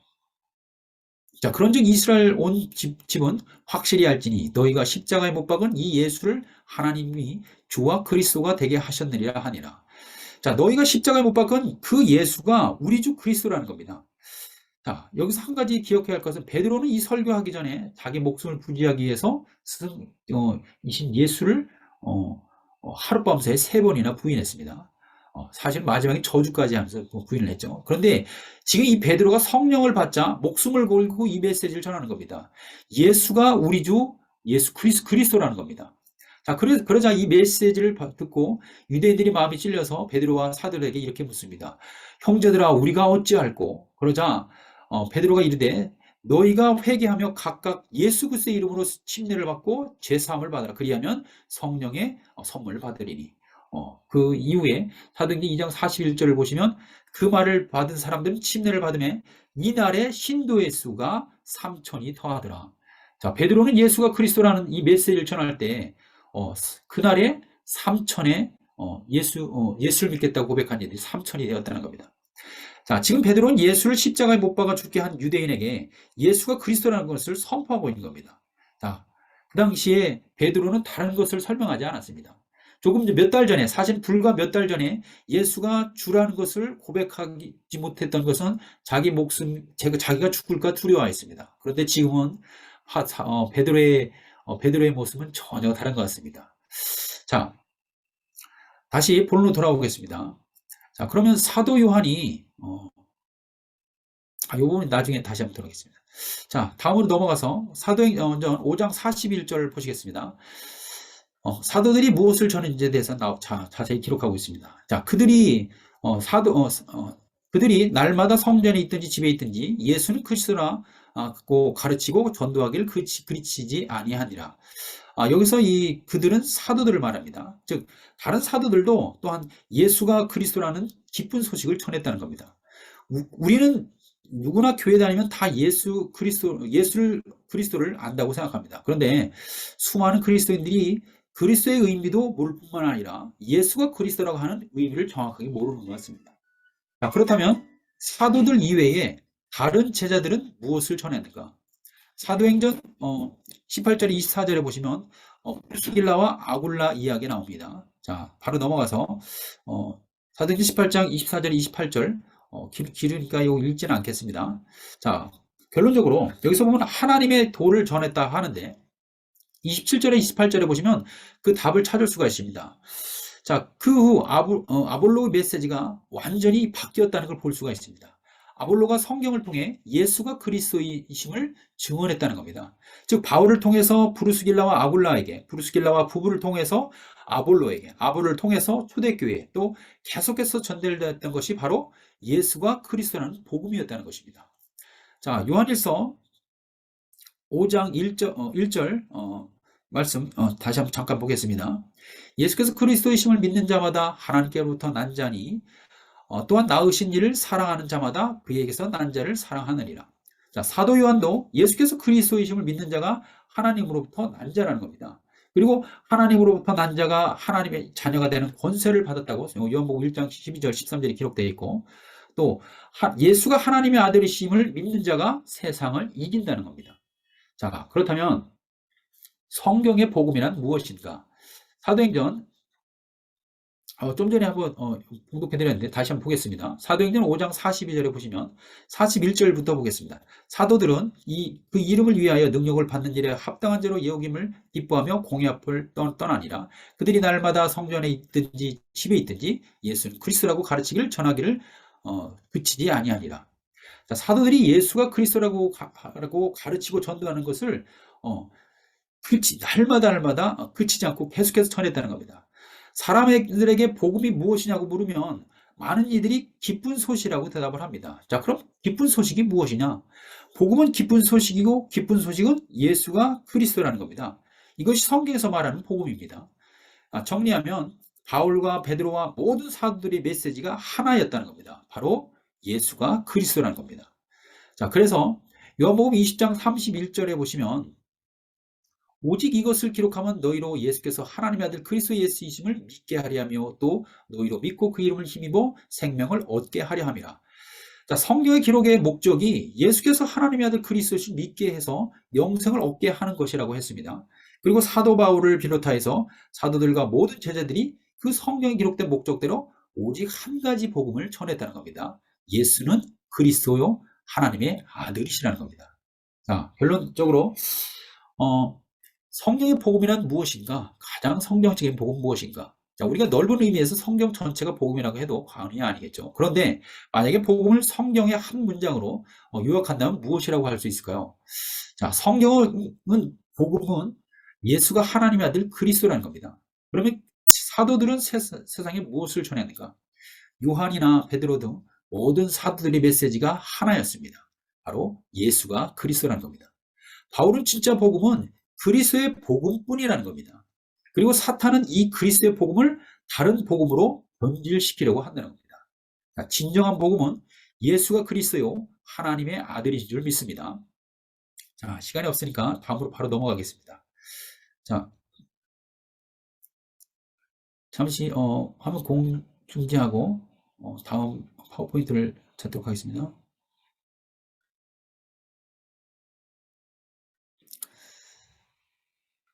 자, 그런즉 이스라엘 온 집은 확실히 알지니 너희가 십자가에 못 박은 이 예수를 하나님이 주와 그리스도가 되게 하셨느니라 하니라. 자, 너희가 십자가에 못 박은 그 예수가 우리 주 그리스도라는 겁니다. 자, 여기서 한 가지 기억해야 할 것은 베드로는 이 설교하기 전에 자기 목숨을 부지하기 위해서 이신 예수를 하룻밤새 3번이나 부인했습니다. 사실 마지막에 저주까지 하면서 부인을 했죠. 그런데 지금 이 베드로가 성령을 받자 목숨을 걸고 이 메시지를 전하는 겁니다. 예수가 우리 주 예수 그리스도라는 겁니다. 자, 그러자 이 메시지를 듣고 유대인들이 마음이 찔려서 베드로와 사도들에게 이렇게 묻습니다. 형제들아, 우리가 어찌할꼬? 그러자 베드로가 이르되 너희가 회개하며 각각 예수 그리스도의 이름으로 침례를 받고 죄사함을 받으라. 그리하면 성령의 선물을 받으리니. 그 이후에 사도행전 2장 41절을 보시면 그 말을 받은 사람들은 침례를 받으며 이날에 신도의 수가 3,000이 더하더라. 자, 베드로는 예수가 그리스도라는 이 메시지를 전할 때 그날에 3천에 예수를 믿겠다고 고백한 이들이 3천이 되었다는 겁니다. 자, 지금 베드로는 예수를 십자가에 못 박아 죽게 한 유대인에게 예수가 그리스도라는 것을 선포하고 있는 겁니다. 자, 그 당시에 베드로는 다른 것을 설명하지 않았습니다. 조금 몇 달 전에, 사실 불과 몇 달 전에 예수가 주라는 것을 고백하지 못했던 것은 자기 목숨, 자기가 죽을까 두려워했습니다. 그런데 지금은 베드로의 모습은 전혀 다른 것 같습니다. 자, 다시 본론으로 돌아오겠습니다. 자, 그러면 사도 요한이 이 부분 나중에 다시 한번 들어가겠습니다. 자, 다음으로 넘어가서 사도행전 5장 41절 보시겠습니다. 사도들이 무엇을 전했는지에 대해서 자세히 기록하고 있습니다. 자, 그들이 날마다 성전에 있든지 집에 있든지 예수는 그리스도라고 가르치고 전도하기를 그치지 아니하니라. 여기서 그들은 사도들을 말합니다. 즉 다른 사도들도 또한 예수가 그리스도라는 기쁜 소식을 전했다는 겁니다. 우리는 누구나 교회 다니면 다 예수를 그리스도를 안다고 생각합니다. 그런데 수많은 그리스도인들이 그리스도의 의미도 모를 뿐만 아니라 예수가 그리스도라고 하는 의미를 정확하게 모르는 것 같습니다. 자, 그렇다면 사도들 이외에 다른 제자들은 무엇을 전했는가? 사도행전 18절 24절에 보시면 프리스길라와 아굴라 이야기 나옵니다. 자, 바로 넘어가서 사도행전 18장 24절 28절 길으니까 이거 읽지는 않겠습니다. 자, 결론적으로 여기서 보면 하나님의 도를 전했다 하는데 27절에 28절에 보시면 그 답을 찾을 수가 있습니다. 자, 그 후 아볼로의 메시지가 완전히 바뀌었다는 걸 볼 수가 있습니다. 아볼로가 성경을 통해 예수가 그리스도이심을 증언했다는 겁니다. 즉 바울을 통해서 브루스길라와 아굴라에게, 브루스길라와 부부를 통해서 아볼로에게, 아볼로를 통해서 초대교회에 또 계속해서 전달되었던 것이 바로 예수가 그리스도라는 복음이었다는 것입니다. 자, 요한일서 5장 1절 말씀 다시 한번 잠깐 보겠습니다. 예수께서 그리스도이심을 믿는 자마다 하나님께로부터 난 자니 또한 낳으신 이를 사랑하는 자마다 그에게서 난 자를 사랑하느니라. 자, 사도 요한도 예수께서 그리스도이심을 믿는 자가 하나님으로부터 난 자라는 겁니다. 그리고 하나님으로부터 난 자가 하나님의 자녀가 되는 권세를 받았다고 요한복음 1장 12절 13절에 기록되어 있고 또 예수가 하나님의 아들이심을 믿는 자가 세상을 이긴다는 겁니다. 자, 그렇다면 성경의 복음이란 무엇인가? 사도행전 좀 전에 한번 공독해드렸는데 다시 한번 보겠습니다. 사도행전 5장 42절에 보시면 41절부터 보겠습니다. 사도들은 그 이름을 위하여 능력을 받는 일에 합당한 자로 여김을 기뻐하며 공의 앞을 떠나니라. 그들이 날마다 성전에 있든지 집에 있든지 예수는 그리스도라고 가르치기를 전하기를 그치지 아니하니라. 자, 사도들이 예수가 그리스도라고 가르치고 전도하는 것을 날마다 그치지 않고 계속해서 전했다는 겁니다. 사람들에게 복음이 무엇이냐고 물으면 많은 이들이 기쁜 소식이라고 대답을 합니다. 자, 그럼 기쁜 소식이 무엇이냐? 복음은 기쁜 소식이고 기쁜 소식은 예수가 그리스도라는 겁니다. 이것이 성경에서 말하는 복음입니다. 정리하면 바울과 베드로와 모든 사도들의 메시지가 하나였다는 겁니다. 바로 예수가 그리스도라는 겁니다. 자, 그래서 요한복음 20장 31절에 보시면 오직 이것을 기록하면 너희로 예수께서 하나님의 아들 그리스도 예수이심을 믿게 하려 하며 또 너희로 믿고 그 이름을 힘입어 생명을 얻게 하려 함이라. 자, 성경의 기록의 목적이 예수께서 하나님의 아들 그리스도를 믿게 해서 영생을 얻게 하는 것이라고 했습니다. 그리고 사도 바울을 비롯하여서 사도들과 모든 제자들이 그 성경에 기록된 목적대로 오직 한 가지 복음을 전했다는 겁니다. 예수는 그리스도요 하나님의 아들이시라는 겁니다. 자, 결론적으로 성경의 복음이란 무엇인가? 가장 성경적인 복음은 무엇인가? 자, 우리가 넓은 의미에서 성경 전체가 복음이라고 해도 과언이 아니겠죠. 그런데 만약에 복음을 성경의 한 문장으로 요약한다면 무엇이라고 할 수 있을까요? 자, 복음은 예수가 하나님의 아들 그리스도라는 겁니다. 그러면 사도들은 세상에 무엇을 전했는가? 요한이나 베드로 등 모든 사도들의 메시지가 하나였습니다. 바로 예수가 그리스도라는 겁니다. 바울은 진짜 복음은 그리스도의 복음뿐이라는 겁니다. 그리고 사탄은 이 그리스도의 복음을 다른 복음으로 변질시키려고 한다는 겁니다. 진정한 복음은 예수가 그리스도요 하나님의 아들이신 줄 믿습니다. 자, 시간이 없으니까 다음으로 바로 넘어가겠습니다. 자, 잠시 화면 중지하고 다음 파워포인트를 찾도록 하겠습니다.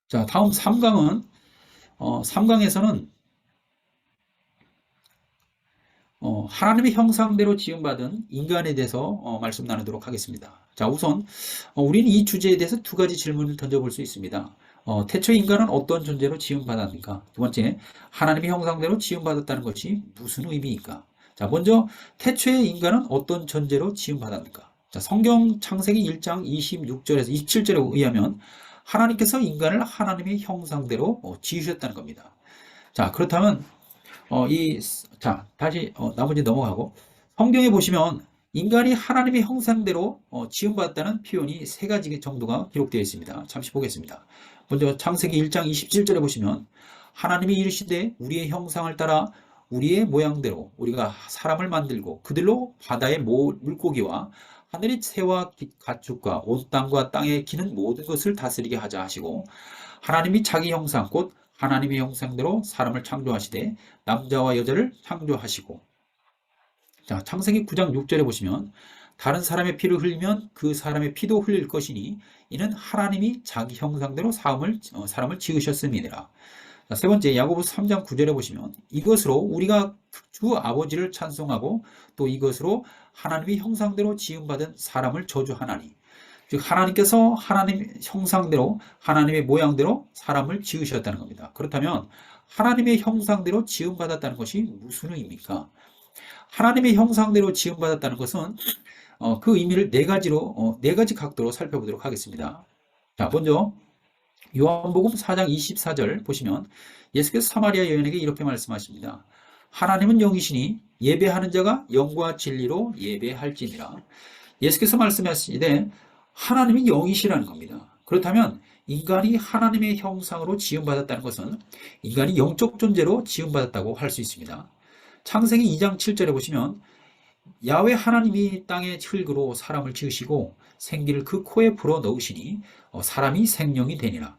자, 다음 3강은 3강에서는 하나님의 형상대로 지음받은 인간에 대해서 말씀 나누도록 하겠습니다. 자, 우선 우리는 이 주제에 대해서 두 가지 질문을 던져볼 수 있습니다. 태초 인간은 어떤 존재로 지음받았는가? 두 번째, 하나님의 형상대로 지음받았다는 것이 무슨 의미일까? 자, 먼저 태초의 인간은 어떤 존재로 지음받았는가? 자, 성경 창세기 1장 26절에서 27절에 의하면 하나님께서 인간을 하나님의 형상대로 지으셨다는 겁니다. 자, 그렇다면 다시 나머지 넘어가고 성경에 보시면 인간이 하나님의 형상대로 지음받았다는 표현이 세 가지 정도가 기록되어 있습니다. 잠시 보겠습니다. 먼저 창세기 1장 27절에 보시면 하나님이 이르시되 우리의 형상을 따라 우리의 모양대로 우리가 사람을 만들고 그들로 바다의 물고기와 하늘의 새와 가축과 온 땅과 땅에 기는 모든 것을 다스리게 하자 하시고 하나님이 자기 형상 곧 하나님의 형상대로 사람을 창조하시되 남자와 여자를 창조하시고 자, 창세기 9장 6절에 보시면 다른 사람의 피를 흘리면 그 사람의 피도 흘릴 것이니 이는 하나님이 자기 형상대로 사람을 지으셨음이니라. 자, 세 번째 야고보서 3장 9절에 보시면 이것으로 우리가 주 아버지를 찬송하고 또 이것으로 하나님의 형상대로 지음받은 사람을 저주하나니 즉 하나님께서 하나님 형상대로 하나님의 모양대로 사람을 지으셨다는 겁니다. 그렇다면 하나님의 형상대로 지음받았다는 것이 무슨 의미입니까? 하나님의 형상대로 지음받았다는 것은 그 의미를 네 가지 각도로 살펴보도록 하겠습니다. 자, 먼저 요한복음 4장 24절 보시면 예수께서 사마리아 여인에게 이렇게 말씀하십니다. 하나님은 영이시니 예배하는 자가 영과 진리로 예배할지니라. 예수께서 말씀하시되 하나님이 영이시라는 겁니다. 그렇다면 인간이 하나님의 형상으로 지음받았다는 것은 인간이 영적 존재로 지음받았다고 할 수 있습니다. 창세기 2장 7절에 보시면 야훼 하나님이 땅의 흙으로 사람을 지으시고 생기를 그 코에 불어 넣으시니 사람이 생명이 되니라.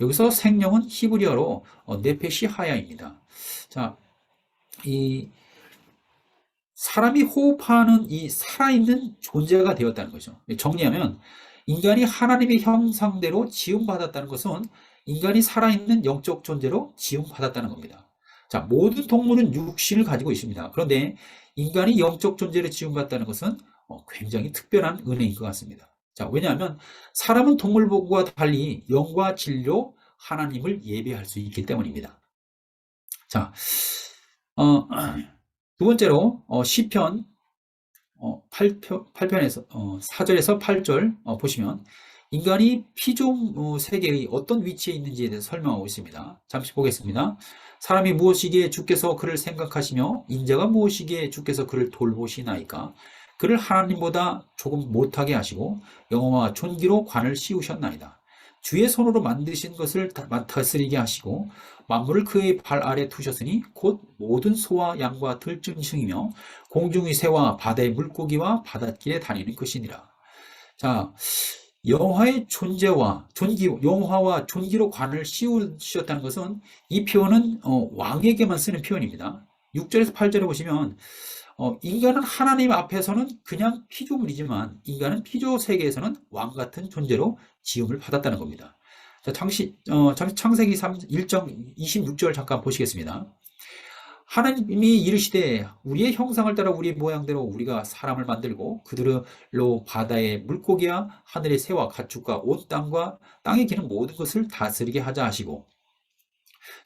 여기서 생명은 히브리어로 네페시 하야입니다. 자, 이 사람이 호흡하는 이 살아있는 존재가 되었다는 거죠. 정리하면 인간이 하나님의 형상대로 지음받았다는 것은 인간이 살아있는 영적 존재로 지음받았다는 겁니다. 자, 모든 동물은 육신을 가지고 있습니다. 그런데 인간이 영적 존재로 지음받았다는 것은 굉장히 특별한 은혜인 것 같습니다. 자, 왜냐하면 사람은 동물과 달리 영과 진리로 하나님을 예배할 수 있기 때문입니다. 자, 두 번째로 시편 8편에서 4절에서 8절 보시면 인간이 피조 세계의 어떤 위치에 있는지에 대해서 설명하고 있습니다. 잠시 보겠습니다. 사람이 무엇이기에 주께서 그를 생각하시며 인자가 무엇이기에 주께서 그를 돌보시나이까. 그를 하나님보다 조금 못하게 하시고 영어와 존귀로 관을 씌우셨나이다. 주의 손으로 만드신 것을 다스리게 하시고 만물을 그의 발 아래 두셨으니 곧 모든 소와 양과 들짐승이며 공중의 새와 바다의 물고기와 바닷길에 다니는 것이니라. 자, 영화의 영화와 존귀로 관을 씌우셨다는 것은 이 표현은 왕에게만 쓰는 표현입니다. 6절에서 8절에 보시면 인간은 하나님 앞에서는 그냥 피조물이지만 인간은 피조 세계에서는 왕 같은 존재로 지음을 받았다는 겁니다. 자, 잠시 창세기 1장 26절 잠깐 보시겠습니다. 하나님이 이르시되 우리의 형상을 따라 우리의 모양대로 우리가 사람을 만들고 그들로 바다의 물고기와 하늘의 새와 가축과 온 땅과 땅에 기는 모든 것을 다스리게 하자 하시고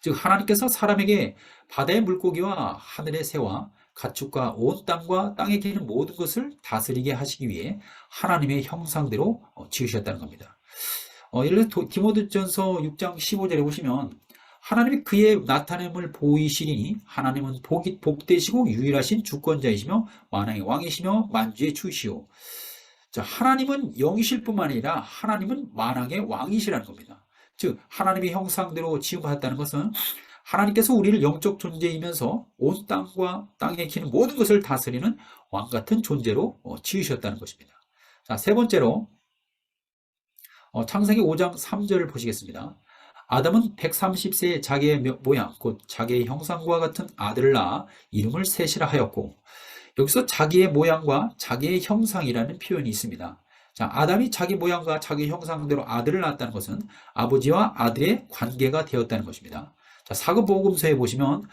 즉 하나님께서 사람에게 바다의 물고기와 하늘의 새와 가축과 온 땅과 땅에 기는 모든 것을 다스리게 하시기 위해 하나님의 형상대로 지으셨다는 겁니다. 예를 들어 디모데전서 6장 15절에 보시면 하나님이 그의 나타냄을 보이시리니 하나님은 복되시고 유일하신 주권자이시며 만왕의 왕이시며 만주의 주시오. 자, 하나님은 영이실 뿐만 아니라 하나님은 만왕의 왕이시라는 겁니다. 즉 하나님의 형상대로 지음받았다는 것은 하나님께서 우리를 영적 존재이면서 온 땅과 땅에 기는 모든 것을 다스리는 왕 같은 존재로 지으셨다는 것입니다. 자, 세 번째로 창세기 5장 3절을 보시겠습니다. 아담은 130세에 자기의 모양, 곧 자기의 형상과 같은 아들을 낳아 이름을 셋이라 하였고, 여기서 자기의 모양과 자기의 형상이라는 표현이 있습니다. 자, 아담이 자기 모양과 자기 형상대로 아들을 낳았다는 것은 아버지와 아들의 관계가 되었다는 것입니다. 자, 사도복음서에 보시면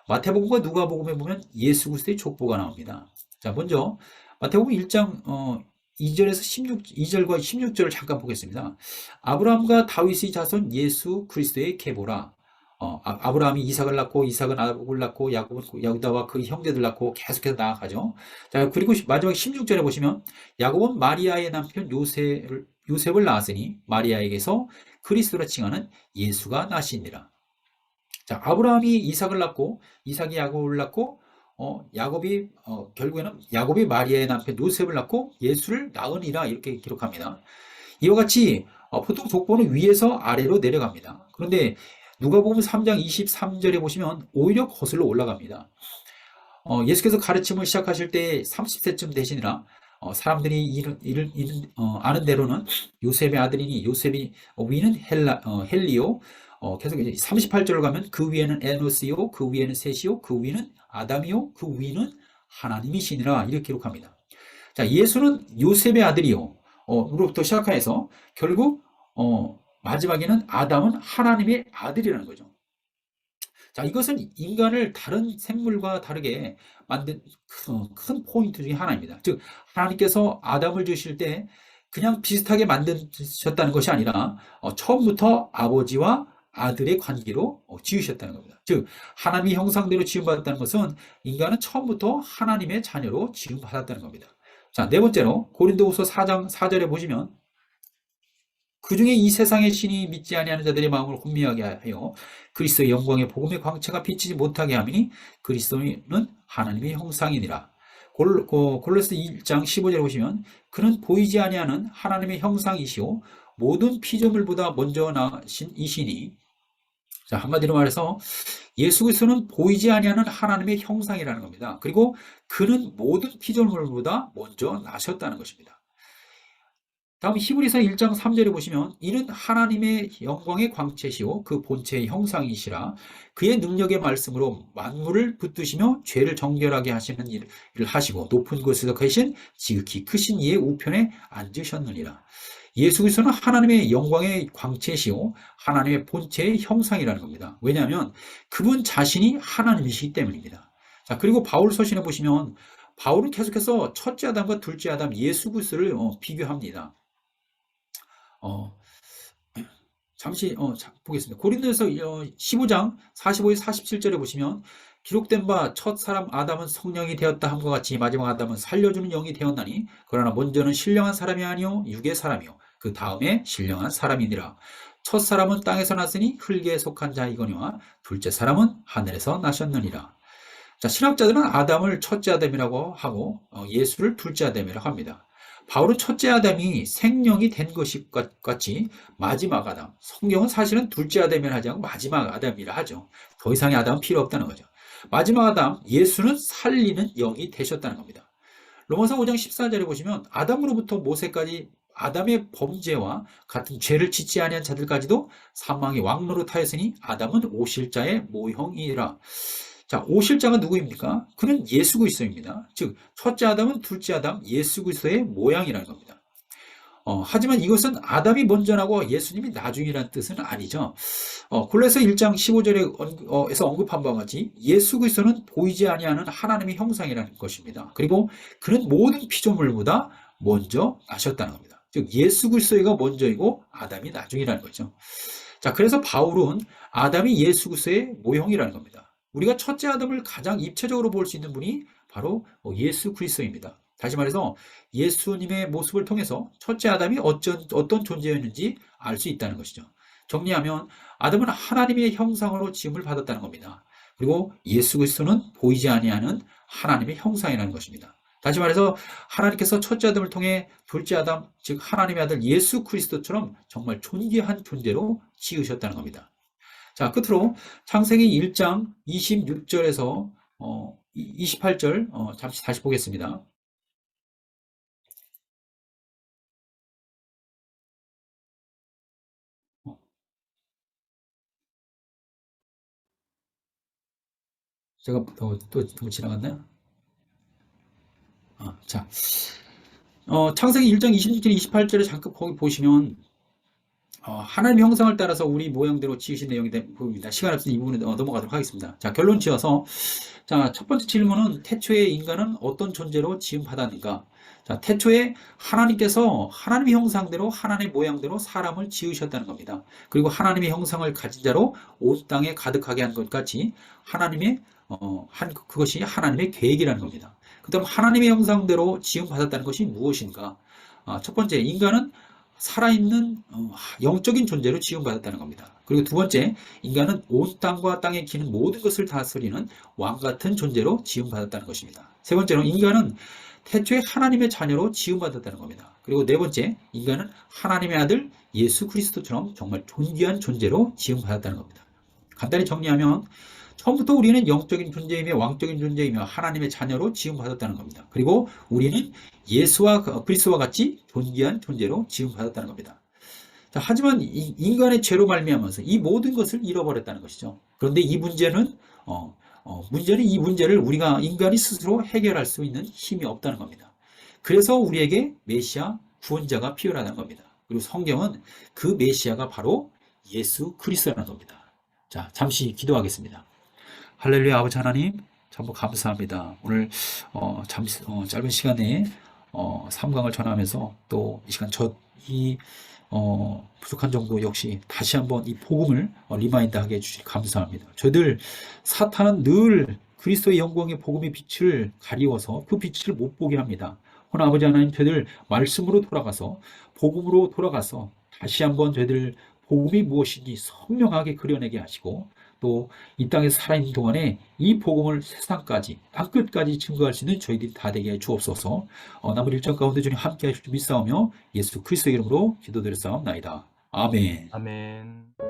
마태복음과 누가복음에 보면 예수 그리스도의 족보가 나옵니다. 자, 먼저 마태복음 1장 2절에서 2절과 16절을 잠깐 보겠습니다. 아브라함과 다윗의 자손 예수 그리스도의 계보라. 아브라함이 이삭을 낳고 이삭은 야곱을 낳고 야곱은 야구다와 그 형제들 낳고 계속해서 나아가죠. 자, 그리고 마지막 16절에 보시면 야곱은 마리아의 남편 요셉을 낳았으니 마리아에게서 그리스도라 칭하는 예수가 나시니라. 자, 아브라함이 이삭을 낳고 이삭이 야곱을 낳고 야곱이 결국에는 야곱이 마리아의 남편 요셉을 낳고 예수를 낳으니라 이렇게 기록합니다. 이와 같이 보통 족보는 위에서 아래로 내려갑니다. 그런데 누가복음 3장 23절에 보시면 오히려 거슬러 올라갑니다. 예수께서 가르침을 시작하실 때 30세쯤 되시니라 사람들이 아는 대로는 요셉의 아들이니 요셉이 위는 헬리오 계속 38절로 가면 그 위에는 에노스요 그 위에는 셋이요 그 위는 아담이요 그 위는 하나님이시니라 이렇게 기록합니다. 자, 예수는 요셉의 아들이요 로부터 시작해서 결국 마지막에는 아담은 하나님의 아들이라는 거죠. 자, 이것은 인간을 다른 생물과 다르게 만든 큰 포인트 중에 하나입니다. 즉, 하나님께서 아담을 주실 때 그냥 비슷하게 만드셨다는 것이 아니라 처음부터 아버지와 아들의 관계로 지으셨다는 겁니다. 즉, 하나님의 형상대로 지음받았다는 것은 인간은 처음부터 하나님의 자녀로 지음받았다는 겁니다. 자, 네 번째로 고린도후서 4장 4절에 보시면 그 중에 이 세상의 신이 믿지 아니하는 자들의 마음을 혼미하게 하여 그리스도의 영광의 복음의 광채가 비치지 못하게 하미니 그리스도는 하나님의 형상이니라. 골로새 1장 15절에 보시면 그는 보이지 아니하는 하나님의 형상이시오 모든 피조물보다 먼저 나신 이시니. 자, 한마디로 말해서 예수 그리스도는 보이지 아니하는 하나님의 형상이라는 겁니다. 그리고 그는 모든 피조물보다 먼저 나셨다는 것입니다. 다음 히브리서 1장 3절에 보시면 이는 하나님의 영광의 광채시오 그 본체의 형상이시라 그의 능력의 말씀으로 만물을 붙드시며 죄를 정결하게 하시는 일을 하시고 높은 곳에서 계신 지극히 크신 이의 우편에 앉으셨느니라. 예수 그리스도는 하나님의 영광의 광채시오 하나님의 본체의 형상이라는 겁니다. 왜냐하면 그분 자신이 하나님이시기 때문입니다. 자, 그리고 바울 서신에 보시면 바울은 계속해서 첫째 아담과 둘째 아담 예수 그리스도를 비교합니다. 잠시 보겠습니다. 고린도에서 15장 45에서 47절에 보시면 기록된 바 첫 사람 아담은 성령이 되었다 함과 같이 마지막 아담은 살려주는 영이 되었나니 그러나 먼저는 신령한 사람이 아니요 육의 사람이요 그 다음에 신령한 사람이니라. 첫 사람은 땅에서 났으니 흙에 속한 자이거니와 둘째 사람은 하늘에서 나셨느니라. 자, 신학자들은 아담을 첫째 아담이라고 하고 예수를 둘째 아담이라고 합니다. 바울은 첫째 아담이 생명이 된 것이 같이 마지막 아담, 성경은 사실은 둘째 아담이라 하지 않고 마지막 아담이라 하죠. 더 이상의 아담은 필요 없다는 거죠. 마지막 아담, 예수는 살리는 영이 되셨다는 겁니다. 로마서 5장 14절에 보시면 아담으로부터 모세까지 아담의 범죄와 같은 죄를 짓지 아니한 자들까지도 사망의 왕노로 타였으니 아담은 오실 자의 모형이라. 자, 오실 자가 누구입니까? 그는 예수 그리스도입니다. 즉 첫째 아담은 둘째 아담 예수 그리스도의 모양이라는 겁니다. 하지만 이것은 아담이 먼저라고 예수님이 나중이라는 뜻은 아니죠. 골로새 1장 15절에서 언급한 바와 같이 예수 그리스도는 보이지 아니하는 하나님의 형상이라는 것입니다. 그리고 그는 모든 피조물보다 먼저 나셨다는 겁니다. 즉 예수 그리스도가 먼저이고 아담이 나중이라는 거죠. 자, 그래서 바울은 아담이 예수 그리스도의 모형이라는 겁니다. 우리가 첫째 아담을 가장 입체적으로 볼 수 있는 분이 바로 예수 그리스도입니다. 다시 말해서 예수님의 모습을 통해서 첫째 아담이 어떤 존재였는지 알 수 있다는 것이죠. 정리하면 아담은 하나님의 형상으로 지음을 받았다는 겁니다. 그리고 예수 그리스도는 보이지 아니하는 하나님의 형상이라는 것입니다. 다시 말해서 하나님께서 첫째 아담을 통해 둘째 아담, 즉 하나님의 아들 예수 그리스도처럼 정말 존귀한 존재로 지으셨다는 겁니다. 자, 끝으로 창세기 1장 26절에서 28절 잠시 다시 보겠습니다. 제가 또 지나갔나요? 자, 창세기 1장 26절 28절에 잠깐 거기 보시면 하나님의 형상을 따라서 우리 모양대로 지으신 내용이 보입니다. 시간 없으니 이 부분에 넘어가도록 하겠습니다. 자, 결론 지어서 자, 첫 번째 질문은 태초에 인간은 어떤 존재로 지음받았는가? 자, 태초에 하나님께서 하나님의 형상대로 하나님의 모양대로 사람을 지으셨다는 겁니다. 그리고 하나님의 형상을 가진 자로 온 땅에 가득하게 한 것까지 하나님의 그것이 하나님의 계획이라는 겁니다. 그다음 하나님의 형상대로 지음받았다는 것이 무엇인가? 첫 번째, 인간은 살아있는 영적인 존재로 지음받았다는 겁니다. 그리고 두 번째, 인간은 온 땅과 땅에 기는 모든 것을 다스리는 왕같은 존재로 지음받았다는 것입니다. 세 번째로, 인간은 태초에 하나님의 자녀로 지음받았다는 겁니다. 그리고 네 번째, 인간은 하나님의 아들 예수 그리스도처럼 정말 존귀한 존재로 지음받았다는 겁니다. 간단히 정리하면 처음부터 우리는 영적인 존재이며 왕적인 존재이며 하나님의 자녀로 지음받았다는 겁니다. 그리고 우리는 예수와 그리스도와 같이 존귀한 존재로 지음받았다는 겁니다. 자, 하지만 인간의 죄로 말미암아서 이 모든 것을 잃어버렸다는 것이죠. 그런데 이 문제는 이 문제를 우리가 인간이 스스로 해결할 수 있는 힘이 없다는 겁니다. 그래서 우리에게 메시아 구원자가 필요하다는 겁니다. 그리고 성경은 그 메시아가 바로 예수 그리스도라는 겁니다. 자, 잠시 기도하겠습니다. 할렐루야. 아버지 하나님, 전부 감사합니다. 오늘 짧은 시간에 3강을 전하면서 또 이 시간 부족한 정도 역시 다시 한번 이 복음을 리마인드하게 해주시 감사합니다. 저희들 사탄은 늘 그리스도의 영광의 복음의 빛을 가리워서 그 빛을 못 보게 합니다. 그러나 아버지 하나님, 저희들 말씀으로 돌아가서 복음으로 돌아가서 다시 한번 저희들 복음이 무엇인지 선명하게 그려내게 하시고 또 이 땅에서 살아있는 동안에 이 복음을 세상까지 땅끝까지 증거할 수 있는 저희들이 다 되게 해 주옵소서. 남은 일정 가운데 주님 함께 하실 줄 믿사오며 예수 그리스도의 이름으로 기도드렸사옵나이다. 아멘. 아멘.